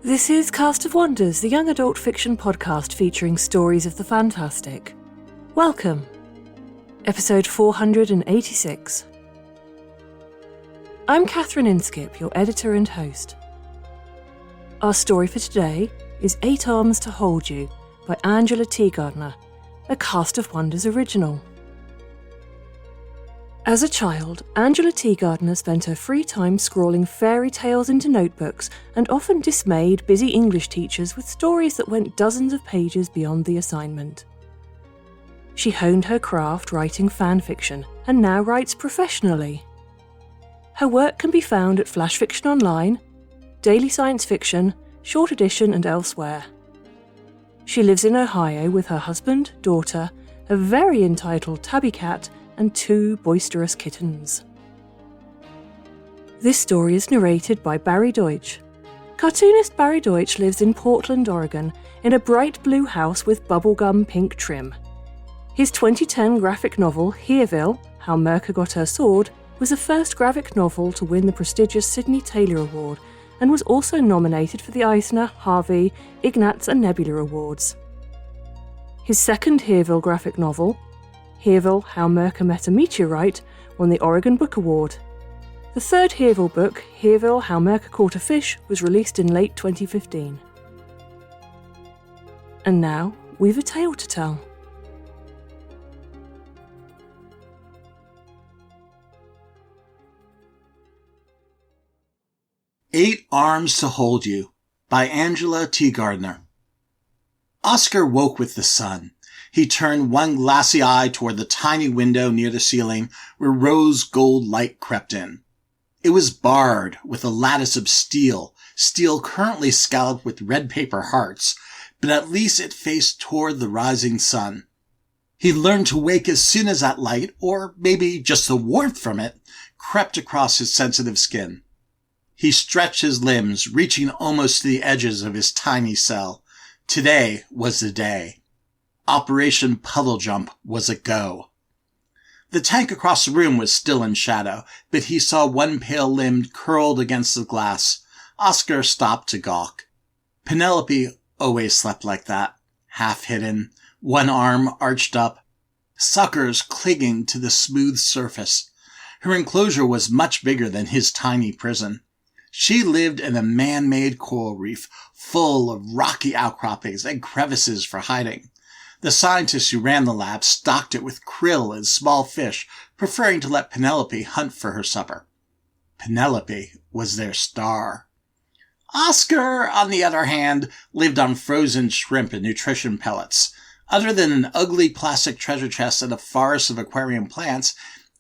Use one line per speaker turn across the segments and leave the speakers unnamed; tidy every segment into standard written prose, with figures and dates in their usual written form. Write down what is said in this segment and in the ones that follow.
This is Cast of Wonders, the young adult fiction podcast featuring stories of the fantastic. Welcome. Episode 486. I'm Catherine Inskip, your editor and host. Our story for today is 8 Arms to Hold You by Angela Teagardner, a Cast of Wonders original. As a child, Angela Teagardner spent her free time scrawling fairy tales into notebooks and often dismayed busy English teachers with stories that went dozens of pages beyond the assignment. She honed her craft writing fan fiction and now writes professionally. Her work can be found at Flash Fiction Online, Daily Science Fiction, Short Edition and elsewhere. She lives in Ohio with her husband, daughter, a very entitled tabby cat, and 2 boisterous kittens. This story is narrated by Barry Deutsch. Cartoonist Barry Deutsch lives in Portland, Oregon, in a bright blue house with bubblegum pink trim. His 2010 graphic novel, Hereville, How Mirka Got Her Sword, was the first graphic novel to win the prestigious Sidney Taylor Award and was also nominated for the Eisner, Harvey, Ignatz and Nebula Awards. His second Hereville graphic novel, Hereville, How Mirka Met a Meteorite, won the Oregon Book Award. The third Hereville book, Hereville, How Mirka Caught a Fish, was released in late 2015. And now, we've a tale to tell.
Eight Arms to Hold You by Angela Teagardner. Oscar woke with the sun. He turned one glassy eye toward the tiny window near the ceiling where rose gold light crept in. It was barred with a lattice of steel currently scalloped with red paper hearts, but at least it faced toward the rising sun. He learned to wake as soon as that light, or maybe just the warmth from it, crept across his sensitive skin. He stretched his limbs, reaching almost to the edges of his tiny cell. Today was the day. Operation Puddle Jump was a go. The tank across the room was still in shadow, but he saw one pale limb curled against the glass. Oscar stopped to gawk. Penelope always slept like that, half hidden, one arm arched up, suckers clinging to the smooth surface. Her enclosure was much bigger than his tiny prison. She lived in a man-made coral reef, full of rocky outcroppings and crevices for hiding. The scientists who ran the lab stocked it with krill and small fish, preferring to let Penelope hunt for her supper. Penelope was their star. Oscar, on the other hand, lived on frozen shrimp and nutrition pellets. Other than an ugly plastic treasure chest and a forest of aquarium plants,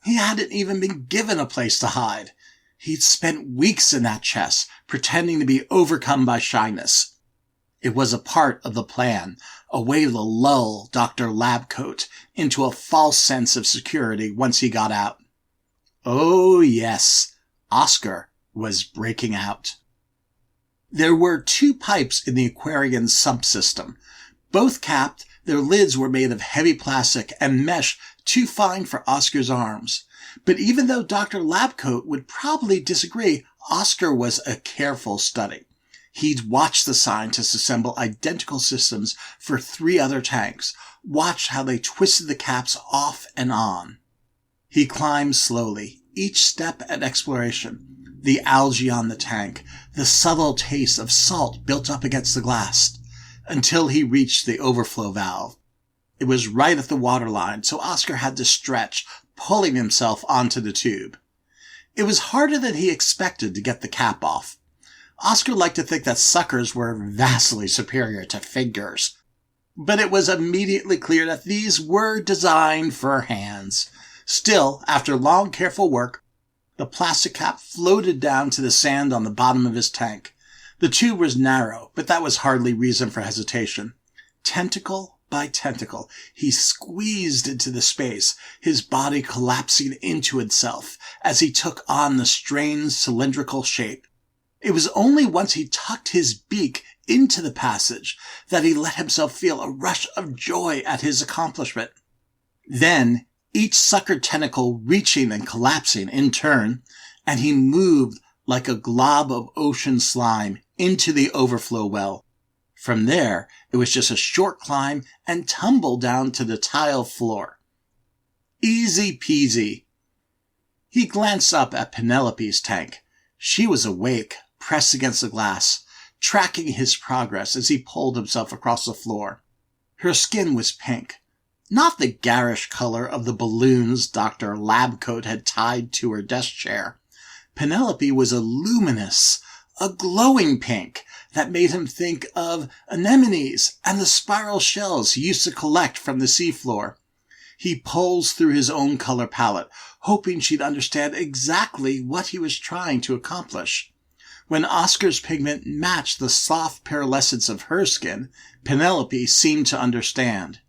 he hadn't even been given a place to hide. He'd spent weeks in that chest, pretending to be overcome by shyness. It was a part of the plan, a way to lull Dr. Labcoat into a false sense of security once he got out. Oh yes, Oscar was breaking out. There were 2 pipes in the aquarium's sump system. Both capped, their lids were made of heavy plastic and mesh too fine for Oscar's arms. But even though Dr. Labcoat would probably disagree, Oscar was a careful study. He'd watched the scientists assemble identical systems for 3 other tanks, watched how they twisted the caps off and on. He climbed slowly, each step an exploration. The algae on the tank, the subtle taste of salt built up against the glass, until he reached the overflow valve. It was right at the waterline, so Oscar had to stretch, pulling himself onto the tube. It was harder than he expected to get the cap off. Oscar liked to think that suckers were vastly superior to fingers, but it was immediately clear that these were designed for hands. Still, after long, careful work, the plastic cap floated down to the sand on the bottom of his tank. The tube was narrow, but that was hardly reason for hesitation. Tentacle by tentacle, he squeezed into the space, his body collapsing into itself as he took on the strange cylindrical shape. It was only once he tucked his beak into the passage that he let himself feel a rush of joy at his accomplishment. Then, each sucker tentacle reaching and collapsing in turn, and he moved like a glob of ocean slime into the overflow well. From there, it was just a short climb and tumble down to the tile floor. Easy peasy. He glanced up at Penelope's tank. She was awake, pressed against the glass, tracking his progress as he pulled himself across the floor. Her skin was pink, not the garish color of the balloons Dr. Labcoat had tied to her desk chair. Penelope was a luminous, a glowing pink that made him think of anemones and the spiral shells he used to collect from the seafloor. He pulls through his own color palette, hoping she'd understand exactly what he was trying to accomplish. When Oscar's pigment matched the soft pearlescence of her skin, Penelope seemed to understand.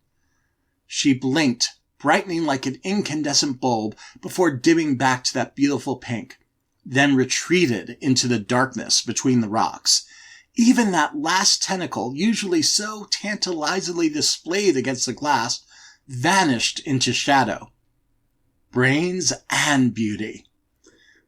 She blinked, brightening like an incandescent bulb before dimming back to that beautiful pink, then retreated into the darkness between the rocks. Even that last tentacle, usually so tantalizingly displayed against the glass, vanished into shadow. Brains and beauty.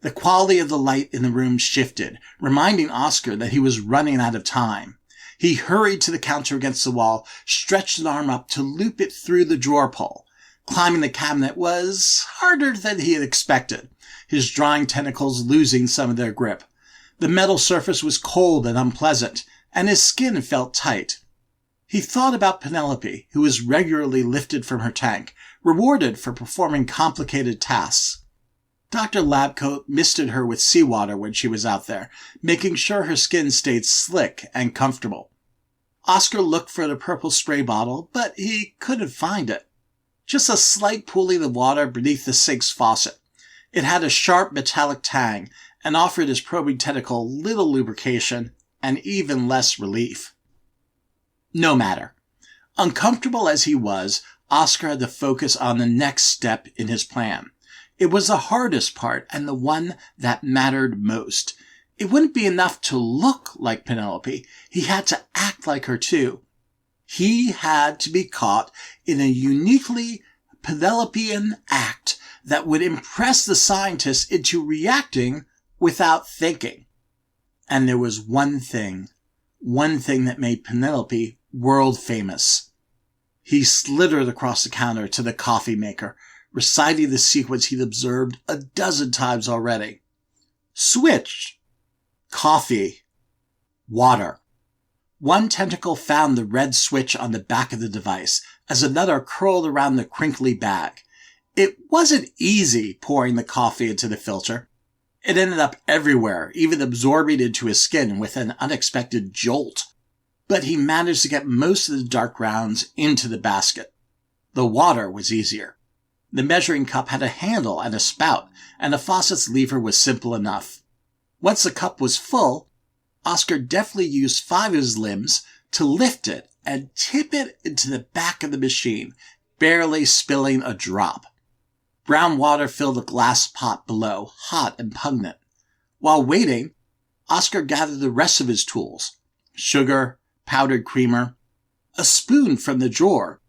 The quality of the light in the room shifted, reminding Oscar that he was running out of time. He hurried to the counter against the wall, stretched an arm up to loop it through the drawer pull. Climbing the cabinet was harder than he had expected, his drawing tentacles losing some of their grip. The metal surface was cold and unpleasant, and his skin felt tight. He thought about Penelope, who was regularly lifted from her tank, rewarded for performing complicated tasks. Dr. Labcoat misted her with seawater when she was out there, making sure her skin stayed slick and comfortable. Oscar looked for the purple spray bottle, but he couldn't find it. Just a slight pooling of water beneath the sink's faucet. It had a sharp metallic tang and offered his probing tentacle little lubrication and even less relief. No matter. Uncomfortable as he was, Oscar had to focus on the next step in his plan. It was the hardest part and the one that mattered most. It wouldn't be enough to look like Penelope. He had to act like her too. He had to be caught in a uniquely Penelopean act that would impress the scientists into reacting without thinking. And there was one thing that made Penelope world famous. He slithered across the counter to the coffee maker, reciting the sequence he'd observed a dozen times already. Switch. Coffee. Water. One tentacle found the red switch on the back of the device, as another curled around the crinkly bag. It wasn't easy pouring the coffee into the filter. It ended up everywhere, even absorbing into his skin with an unexpected jolt. But he managed to get most of the dark rounds into the basket. The water was easier. The measuring cup had a handle and a spout, and the faucet's lever was simple enough. Once the cup was full, Oscar deftly used 5 of his limbs to lift it and tip it into the back of the machine, barely spilling a drop. Brown water filled the glass pot below, hot and pungent. While waiting, Oscar gathered the rest of his tools: sugar, powdered creamer, a spoon from the drawer,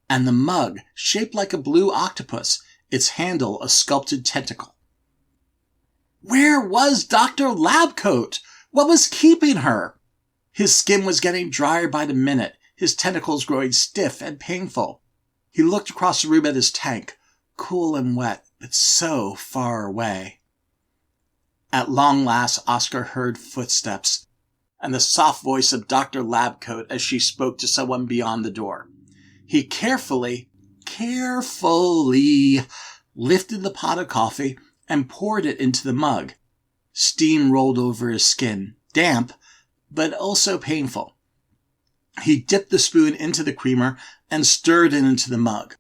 and the mug shaped like a blue octopus, its handle a sculpted tentacle. Where was Dr. Labcoat? What was keeping her? His skin was getting drier by the minute, his tentacles growing stiff and painful. He looked across the room at his tank, cool and wet, but so far away. At long last, Oscar heard footsteps, and the soft voice of Dr. Labcoat as she spoke to someone beyond the door. He carefully lifted the pot of coffee and poured it into the mug. Steam rolled over his skin, damp, but also painful. He dipped the spoon into the creamer and stirred it into the mug.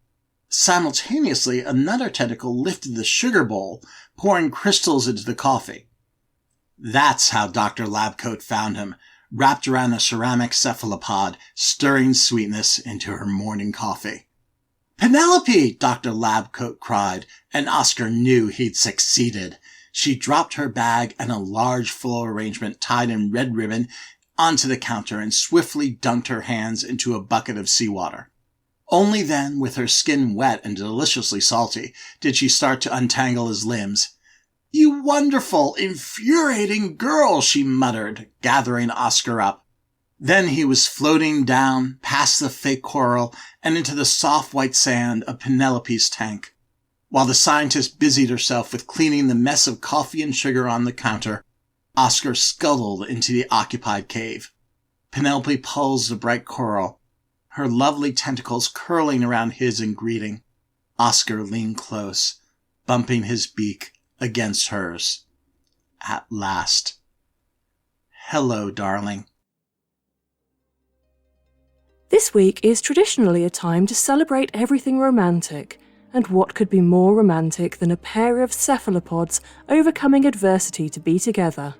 Simultaneously, another tentacle lifted the sugar bowl, pouring crystals into the coffee. That's how Dr. Labcoat found him, wrapped around a ceramic cephalopod, stirring sweetness into her morning coffee. "Penelope!" Dr. Labcoat cried, and Oscar knew he'd succeeded. She dropped her bag and a large floral arrangement tied in red ribbon onto the counter and swiftly dunked her hands into a bucket of seawater. Only then, with her skin wet and deliciously salty, did she start to untangle his limbs. You wonderful, infuriating girl, she muttered, gathering Oscar up. Then he was floating down past the fake coral and into the soft white sand of Penelope's tank. While the scientist busied herself with cleaning the mess of coffee and sugar on the counter, Oscar scuttled into the occupied cave. Penelope pulls the bright coral, her lovely tentacles curling around his in greeting. Oscar leaned close, bumping his beak against hers. At last. Hello, darling.
This week is traditionally a time to celebrate everything romantic, and what could be more romantic than a pair of cephalopods overcoming adversity to be together?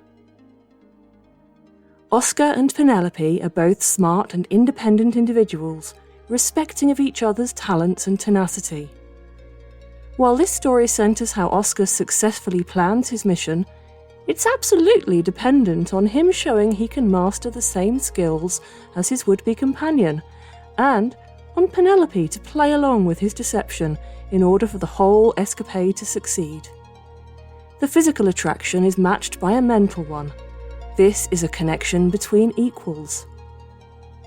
Oscar and Penelope are both smart and independent individuals, respecting of each other's talents and tenacity. While this story centres how Oscar successfully plans his mission, it's absolutely dependent on him showing he can master the same skills as his would-be companion, and on Penelope to play along with his deception in order for the whole escapade to succeed. The physical attraction is matched by a mental one. This is a connection between equals.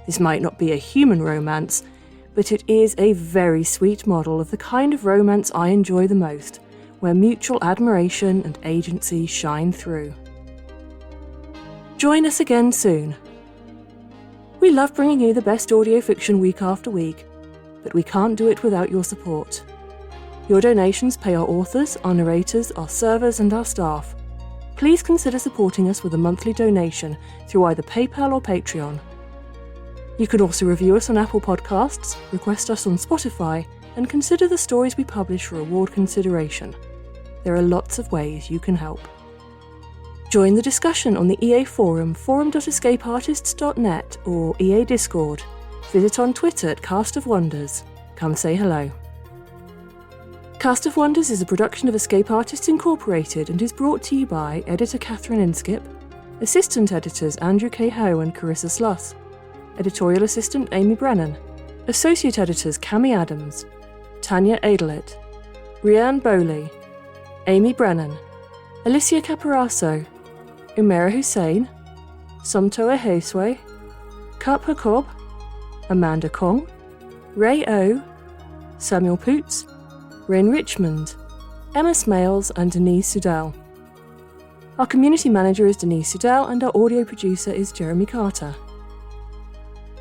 This might not be a human romance, but it is a very sweet model of the kind of romance I enjoy the most, where mutual admiration and agency shine through. Join us again soon. We love bringing you the best audio fiction week after week, but we can't do it without your support. Your donations pay our authors, our narrators, our servers, and our staff. Please consider supporting us with a monthly donation through either PayPal or Patreon. You can also review us on Apple Podcasts, request us on Spotify, and consider the stories we publish for award consideration. There are lots of ways you can help. Join the discussion on the EA Forum, forum.escapeartists.net, or EA Discord. Visit on Twitter at Cast of Wonders. Come say hello. Cast of Wonders is a production of Escape Artists Incorporated and is brought to you by editor Catherine Inskip, assistant editors Andrew K. Ho and Carissa Sluss, editorial assistant Amy Brennan, associate editors Cami Adams, Tanya Adelit, Rianne Bowley, Amy Brennan, Alicia Caparaso, Umera Hussain, Somtoa Heswe, Cup Hakob, Amanda Kong, Ray O, Samuel Poots, Rin Richmond, Emma Smales and Denise Sudell. Our community manager is Denise Sudell and our audio producer is Jeremy Carter.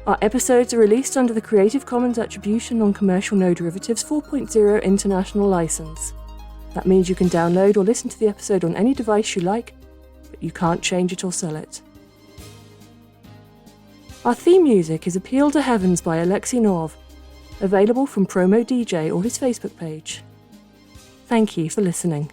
Our episodes are released under the Creative Commons Attribution Non-Commercial No Derivatives 4.0 International License. That means you can download or listen to the episode on any device you like, but you can't change it or sell it. Our theme music is Appeal to Heavens by Alexei Nov, available from Promo DJ or his Facebook page. Thank you for listening.